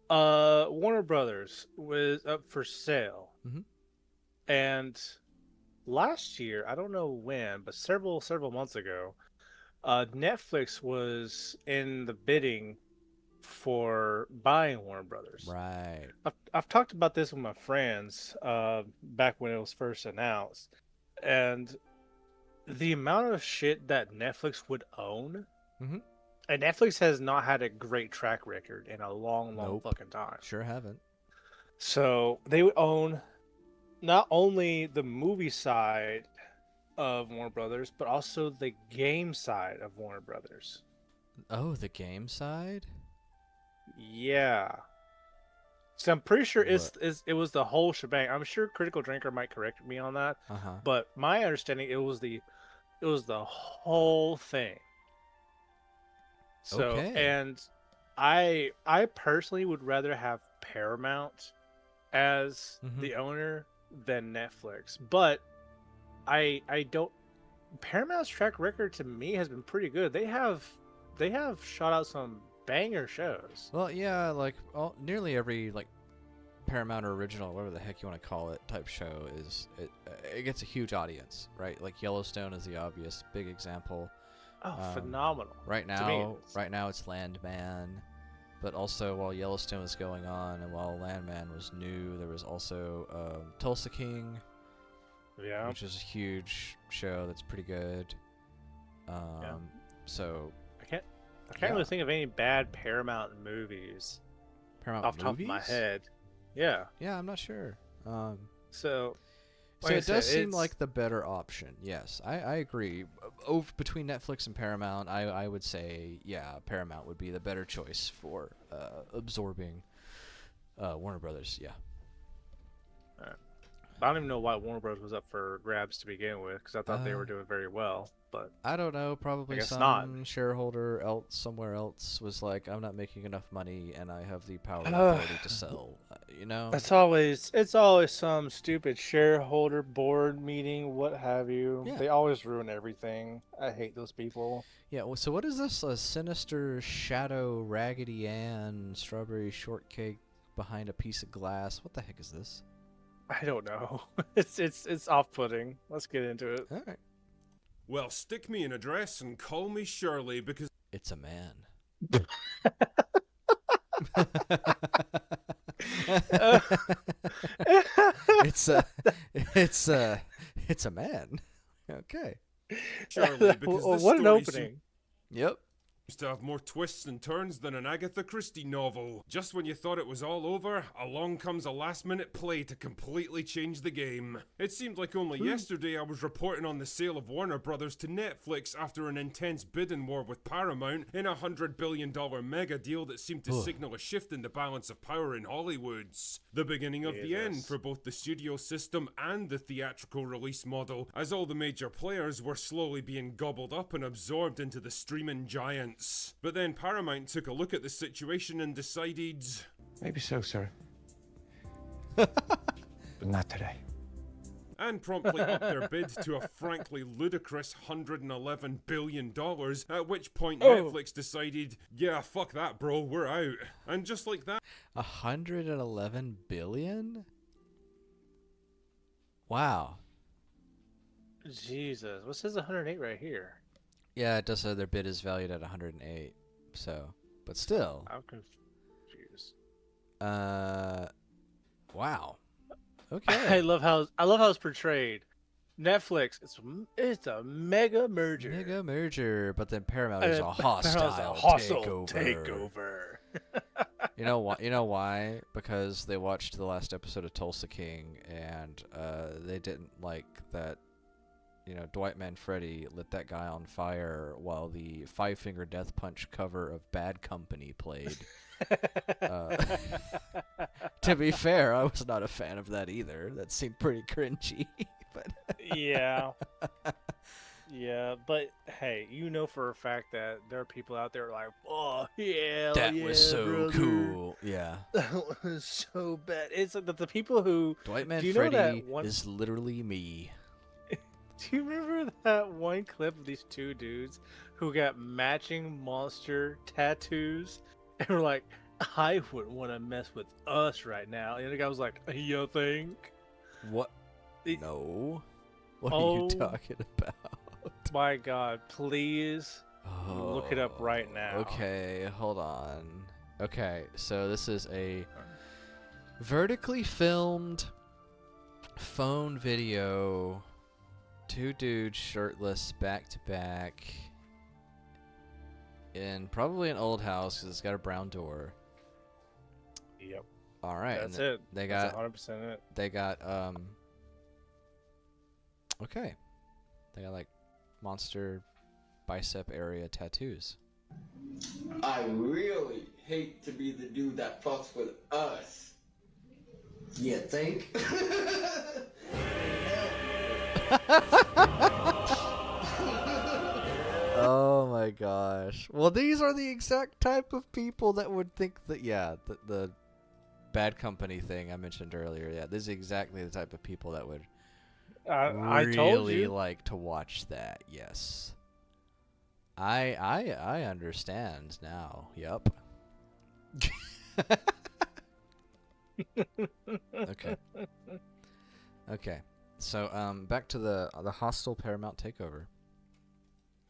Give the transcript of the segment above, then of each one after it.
Warner Brothers was up for sale, Hmm. and last year, I don't know when, but several months ago, Netflix was in the bidding for buying Warner Brothers. Right. I've talked about this with my friends back when it was first announced, and the amount of shit that Netflix would own, Hmm. and Netflix has not had a great track record in a long Nope. fucking time. Sure haven't. So they would own not only the movie side of Warner Brothers, but also the game side of Warner Brothers. Oh, the game side? Yeah. So I'm pretty sure What? it was the whole shebang. I'm sure Critical Drinker might correct me on that, Uh-huh. but my understanding it was the whole thing. So Okay. and I personally would rather have Paramount as Hmm. the owner than Netflix, but I don't Paramount's track record to me has been pretty good. They have shot out some banger shows. Well, yeah, like nearly every like Paramount or original, whatever the heck you want to call it, type show it gets a huge audience, right? Like Yellowstone is the obvious big example. Oh, Um, phenomenal. right To me it now, is. right now it's Landman, but also while Yellowstone was going on and while Landman was new, there was also Tulsa King, Yeah. which is a huge show that's pretty good. Yeah. Um, so I can't I can't yeah, really think of any bad Paramount movies Paramount off the top of my movies. head. Yeah. Yeah, I'm not sure. So, So like I it does said, seem it's like the better option. Yes, I agree. Over between Netflix and Paramount, I would say yeah, Paramount would be the better choice for absorbing Warner Brothers. Yeah. uh, I don't even know why Warner Bros was up for grabs to begin with because I thought they Uh, were doing very well, but I don't know. I Probably guess not. some shareholder else somewhere else was like, I'm not making enough money, and I have the power and Uh, authority to sell. You know? it's always some stupid shareholder board meeting, what have you. Yeah. They always ruin everything. I hate those people. Yeah. Well, so what is this? A sinister shadow, Raggedy Ann, strawberry shortcake behind a piece of glass? What the heck is this? I don't know. It's off-putting. Let's get into it. All right. Well, stick me in a dress and call me Shirley because It's a man. Uh, it's a it's a it's a man. Okay. This what an story seems opening. Yep. to have more twists and turns than an Agatha Christie novel. Just when you thought it was all over, along comes a last minute play to completely change the game. It seemed like only yesterday I was reporting on the sale of Warner Brothers to Netflix after an intense bidding war with Paramount in a $100 billion mega deal that seemed to Ugh. signal a shift in the balance of power in Hollywood's. The beginning of the end Jesus. for both the studio system and the theatrical release model, as all the major players were slowly being gobbled up and absorbed into the streaming giants. But then Paramount took a look at the situation and decided. Maybe so, sir. But not today. And promptly upped their bid to a frankly ludicrous $111 billion, at which point Oh, Netflix decided, yeah, fuck that, bro, we're out. And just like that, 111 billion? Wow. Jesus. What says 108 right here? Yeah, it does say their bid is valued at 108. So, but still. I'm confused. Uh wow. I Okay. love how it's portrayed. Netflix, it's a mega merger. Mega merger, but then Paramount is a hostile hostile takeover. takeover. You know why? You know why? Because they watched the last episode of Tulsa King, and they didn't like that. You know, Dwight Manfredi lit that guy on fire while the Five Finger Death Punch cover of Bad Company played. Uh, to be fair, I was not a fan of that either. That seemed pretty cringy. But Yeah, yeah, but hey, you know for a fact that there are people out there like, oh yeah, that yeah, was so brother, cool. Yeah. that was so bad. It's like the people who, Dwight do you know that Manfredi one? is literally me. Do you remember that one clip of these two dudes who got matching monster tattoos and were like, I wouldn't want to mess with us right now. And the guy was like, you think? What? It- No. What are you Oh talking about? my God, please look it up right now. Okay, hold on. Okay, so this is a vertically filmed phone video. Two dudes shirtless back to back in probably an old house because it's got a brown door. Yep, All right, that's and it. They That's got 100% it. they got okay. They got like monster bicep area tattoos. I really hate to be the dude that fucks with us. You think? Oh my gosh. Well, these are the exact type of people that would think that, yeah, the bad company thing I mentioned earlier. Yeah, this is exactly the type of people that would I told really you. like to watch that. Yes. I understand now. Yup. Okay. Okay. So back to the hostile Paramount takeover.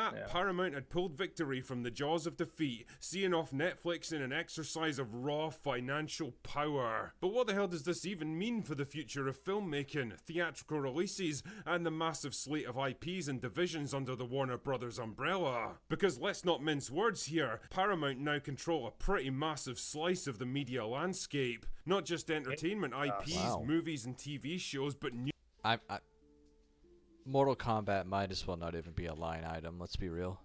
Yeah. Paramount had pulled victory from the jaws of defeat, seeing off Netflix in an exercise of raw financial power. But what the hell does this even mean for the future of filmmaking, theatrical releases, and the massive slate of IPs and divisions under the Warner Brothers umbrella? Because let's not mince words here, Paramount now control a pretty massive slice of the media landscape. Not just entertainment IPs, Wow. movies, and TV shows, but new. I Mortal Kombat might as well not even be a line item. Let's be real.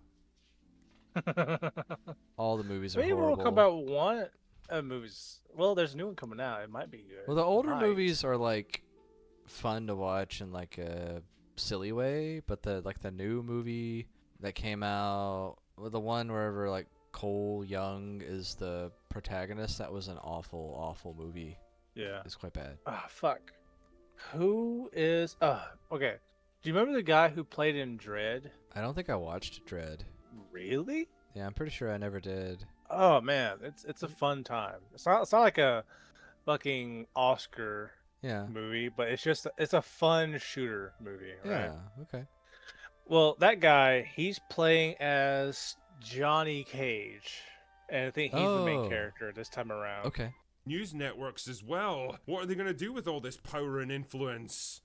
All the movies are Maybe we'll horrible. come out one movies. Well, there's a new one coming out. It might be good. Well, the older Might. movies are like fun to watch in like a silly way, but the new movie that came out, well, the one wherever like Cole Young is the protagonist, that was an awful movie. Yeah. It's quite bad. Ah, fuck. Who is? Okay. Do you remember the guy who played in Dread? I don't think I watched Dread. Really? Yeah, I'm pretty sure I never did. Oh man, it's a fun time. It's not like a fucking Oscar Yeah. movie, but it's a fun shooter movie, right? Yeah. Okay. Well, that guy, he's playing as Johnny Cage, and I think he's the main Oh. character this time around. Okay. News networks as well. What are they going to do with all this power and influence?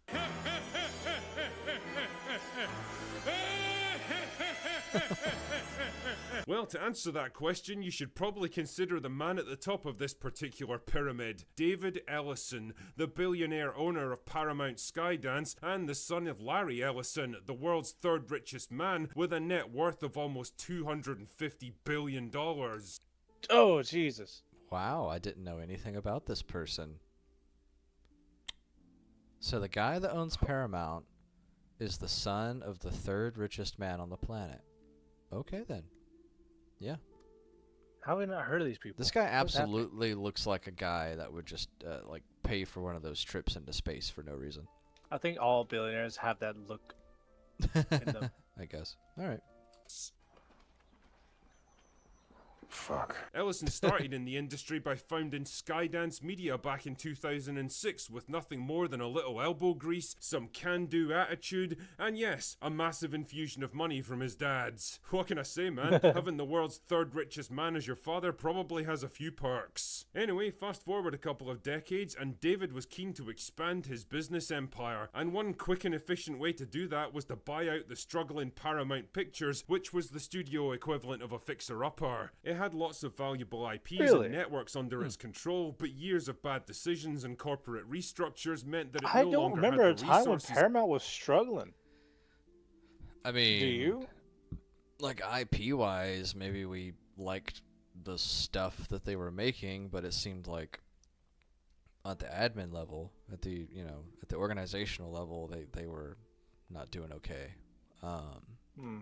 Well, to answer that question, you should probably consider the man at the top of this particular pyramid, David Ellison, the billionaire owner of Paramount Skydance and the son of Larry Ellison, the world's third richest man with a net worth of almost $250 billion. Oh Jesus! Wow, I didn't know anything about this person. So the guy that owns Paramount is the son of the third richest man on the planet. Okay then. Yeah. How have we not heard of these people? This guy What's happening? absolutely looks like a guy that would just like pay for one of those trips into space for no reason. I think all billionaires have that look in them. I guess. All right. Fuck. Ellison started in the industry by founding Skydance Media back in 2006 with nothing more than a little elbow grease, some can-do attitude, and yes, a massive infusion of money from his dad's. What can I say, man? Having the world's third richest man as your father probably has a few perks. Anyway, fast forward a couple of decades and David was keen to expand his business empire, and one quick and efficient way to do that was to buy out the struggling Paramount Pictures, which was the studio equivalent of a fixer-upper. It had lots of valuable IPs Really? and networks under its control, but years of bad decisions and corporate restructures meant that it I no don't longer remember a had the time when resources. Paramount was struggling. I mean, Do you? like IP wise, maybe we liked the stuff that they were making, but it seemed like at the admin level, at the at the organizational level, they were not doing okay. Hmm.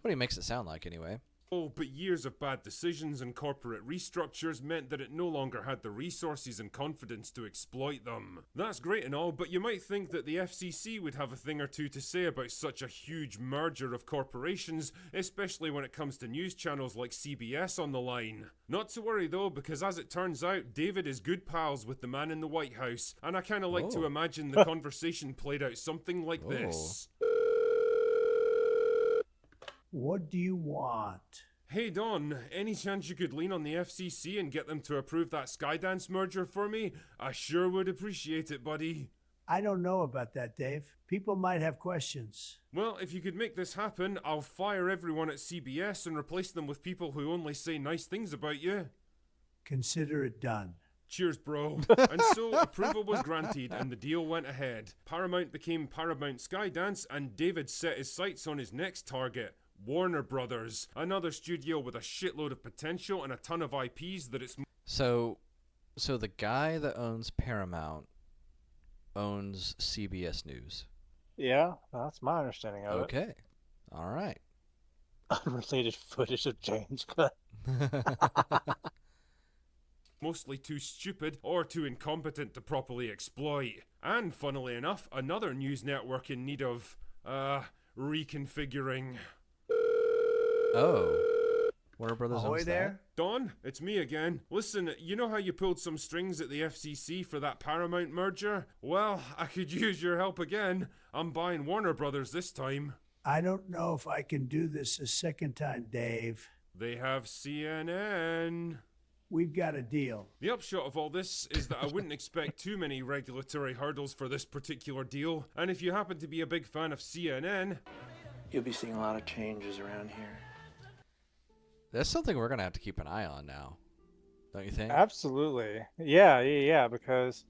What he makes it sound like anyway. But years of bad decisions and corporate restructures meant that it no longer had the resources and confidence to exploit them. That's great and all, but you might think that the FCC would have a thing or two to say about such a huge merger of corporations, especially when it comes to news channels like CBS on the line. Not to worry though, because as it turns out, David is good pals with the man in the White House, and I kinda like to imagine the conversation played out something like this. What do you want? Hey Don, any chance you could lean on the FCC and get them to approve that Skydance merger for me? I sure would appreciate it, buddy. I don't know about that, Dave. People might have questions. Well, if you could make this happen, I'll fire everyone at CBS and replace them with people who only say nice things about you. Consider it done. Cheers, bro. And so, approval was granted and the deal went ahead. Paramount became Paramount Skydance, and David set his sights on his next target, Warner Brothers, another studio with a shitload of potential and a ton of IPs that it's... So the guy that owns Paramount owns CBS News. Yeah, that's my understanding of it. Okay. All right. Unrelated footage of James Gunn. mostly too stupid or too incompetent to properly exploit. And funnily enough, another news network in need of, reconfiguring. Oh. Warner Brothers Ahoy owns there? Don, it's me again. Listen, you know how you pulled some strings at the FCC for that Paramount merger? Well, I could use your help again. I'm buying Warner Brothers this time. I don't know if I can do this a second time, Dave. They have CNN. We've got a deal. The upshot of all this is that I wouldn't expect too many regulatory hurdles for this particular deal, and if you happen to be a big fan of CNN... You'll be seeing a lot of changes around here. That's something we're going to have to keep an eye on now. Don't you think? Absolutely. Yeah, because...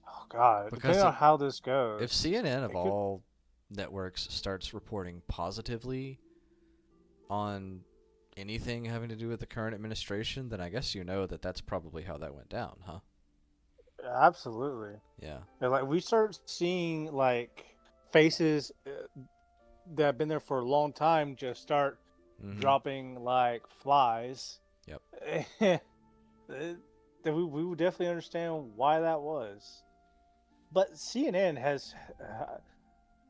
Oh, God. Because depending on how this goes... If CNN of all networks starts reporting positively on anything having to do with the current administration, then I guess you know that that's probably how that went down, huh? Absolutely. Yeah. And, like, we start seeing, like, faces that have been there for a long time just start dropping like flies. Yep. Then we would definitely understand why that was. But CNN has,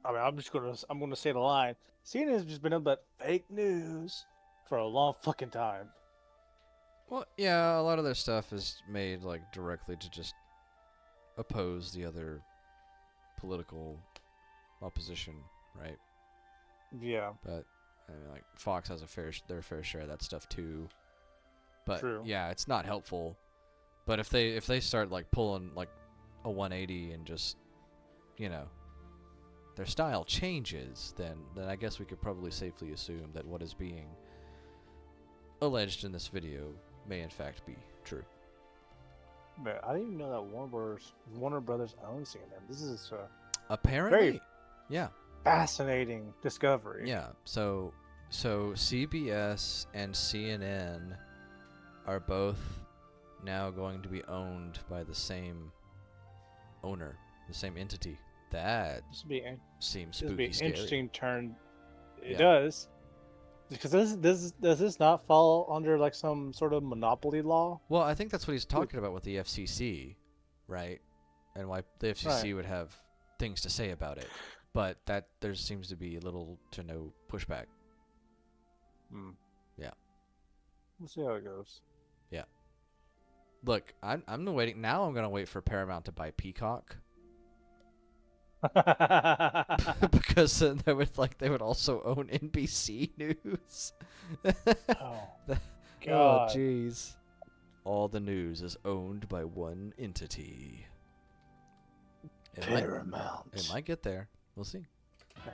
I mean, I'm gonna say the line. CNN has just been nothing but fake news for a long fucking time. Well, yeah, a lot of their stuff is made like directly to just oppose the other political opposition, right? Yeah. But I mean, like Fox has their fair share of that stuff too. But True. yeah, it's not helpful. But if they start like pulling like a 180 and just, you know, their style changes, then I guess we could probably safely assume that what is being alleged in this video may in fact be true. Man, I didn't even know that Warner Brothers owns CNN. This is Apparently, very yeah. fascinating discovery. Yeah, so CBS and CNN are both now going to be owned by the same owner, the same entity. That seems This would be spooky an scary. interesting turn. It Yeah. does. Because does this not fall under like some sort of monopoly law? Well, I think that's what he's talking about with the FCC, right? And why the FCC Right. would have things to say about it. But that there seems to be little to no pushback. Yeah. We'll see how it goes. Yeah. Look, I'm waiting. Now I'm gonna wait for Paramount to buy Peacock. Because then they would also own NBC News. Oh, Oh, God. jeez. All the news is owned by one entity. It might get there. We'll see.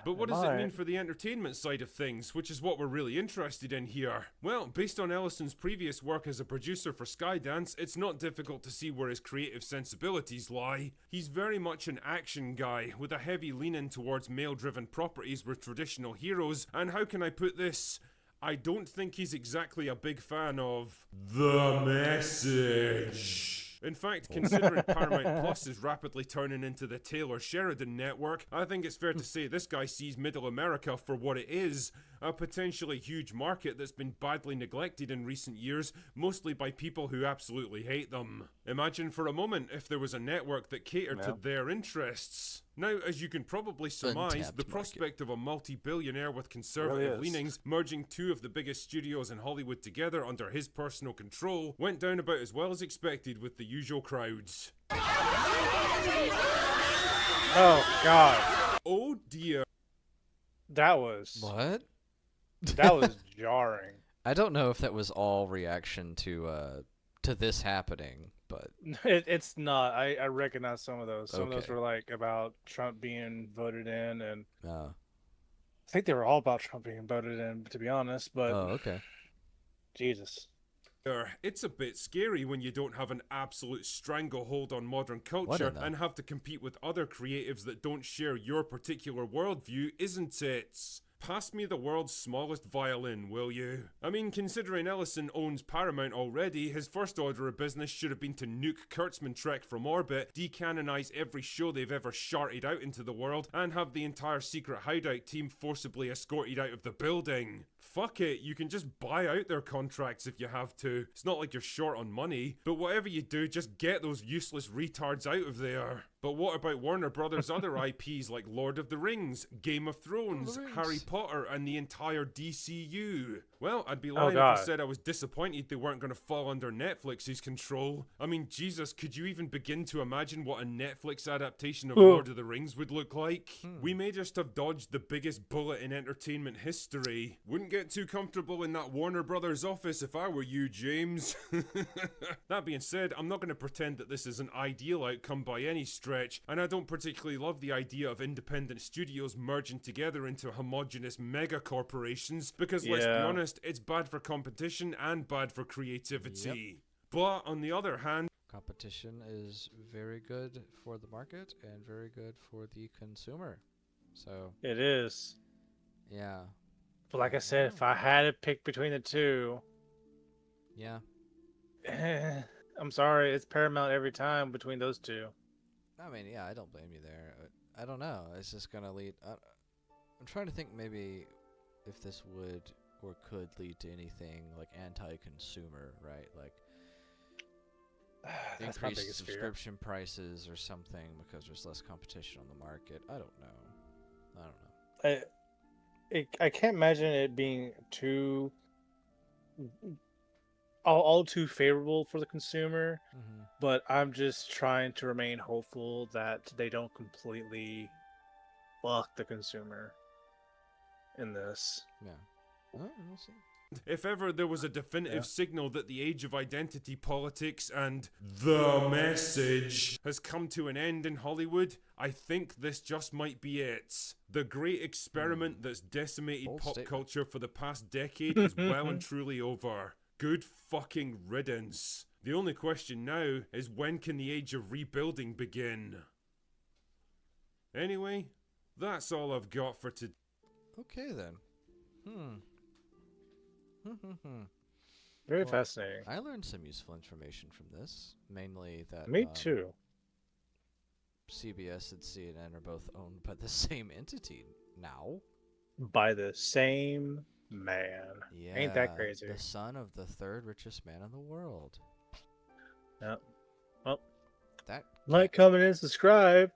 But what does it mean for the entertainment side of things, which is what we're really interested in here? Well, based on Ellison's previous work as a producer for Skydance, it's not difficult to see where his creative sensibilities lie. He's very much an action guy, with a heavy lean-in towards male-driven properties with traditional heroes, and how can I put this? I don't think he's exactly a big fan of... The Message. In fact, considering Paramount Plus is rapidly turning into the Taylor Sheridan network, I think it's fair to say this guy sees Middle America for what it is, a potentially huge market that's been badly neglected in recent years, mostly by people who absolutely hate them. Imagine for a moment if there was a network that catered to their interests. Now, as you can probably surmise, Untapped the market. prospect of a multi-billionaire with conservative Really is. leanings merging two of the biggest studios in Hollywood together under his personal control went down about as well as expected with the usual crowds. Oh God, Oh dear. that was What? jarring. I don't know if that was all reaction to this happening, but It's not. I recognize some of those. Some of those Okay. were like about Trump being voted in, and uh, I think they were all about Trump being voted in, to be honest. But oh, okay. Jesus, It's a bit scary when you don't have an absolute stranglehold on modern culture no. and have to compete with other creatives that don't share your particular worldview, isn't it? Pass me the world's smallest violin, will you? I mean, considering Ellison owns Paramount already, his first order of business should have been to nuke Kurtzman Trek from orbit, decanonize every show they've ever sharted out into the world, and have the entire secret hideout team forcibly escorted out of the building. Fuck it, you can just buy out their contracts if you have to. It's not like you're short on money, but whatever you do, just get those useless retards out of there. But what about Warner Brothers' other IPs like Lord of the Rings, Game of Thrones, Rings. Harry Potter, and the entire DCU? Well, I'd be lying if God. I said I was disappointed they weren't going to fall under Netflix's control. I mean, Jesus, could you even begin to imagine what a Netflix adaptation of Ooh. Lord of the Rings would look like? We may just have dodged the biggest bullet in entertainment history. Wouldn't get too comfortable in that Warner Brothers office if I were you, James. That being said, I'm not going to pretend that this is an ideal outcome by any stretch, and I don't particularly love the idea of independent studios merging together into homogenous mega corporations, because let's be Yeah. honest, it's bad for competition and bad for creativity. But on the other hand, Competition is very good for the market and very good for the consumer. So, it is. yeah. But like I said, if I had to pick between the two, Yeah. I'm sorry, it's Paramount every time between those two. I mean, yeah, I don't blame you there. I don't know. It's just going to lead... I'm trying to think maybe if this would or could lead to anything like anti-consumer, right? Like That's my increased biggest fear. subscription prices or something because there's less competition on the market. I don't know. I can't imagine it being too all too favorable for the consumer, Mm-hmm. but I'm just trying to remain hopeful that they don't completely fuck the consumer in this. Yeah. Well, we'll see. if ever there was a definitive Yeah. signal that the age of identity politics and the message has come to an end in Hollywood, I think this just might be it. The great experiment that's decimated Bold pop statement. culture for the past decade is well and truly over. Good fucking riddance. The only question now is when can the age of rebuilding begin? Anyway, that's all I've got for today. Okay then. Very Well, fascinating. I learned some useful information from this, mainly that Me too. CBS and CNN are both owned by the same entity now. By the same man. Yeah, Ain't that crazy? The son of the third richest man in the world. Yep. Well, That like, comment, and subscribe.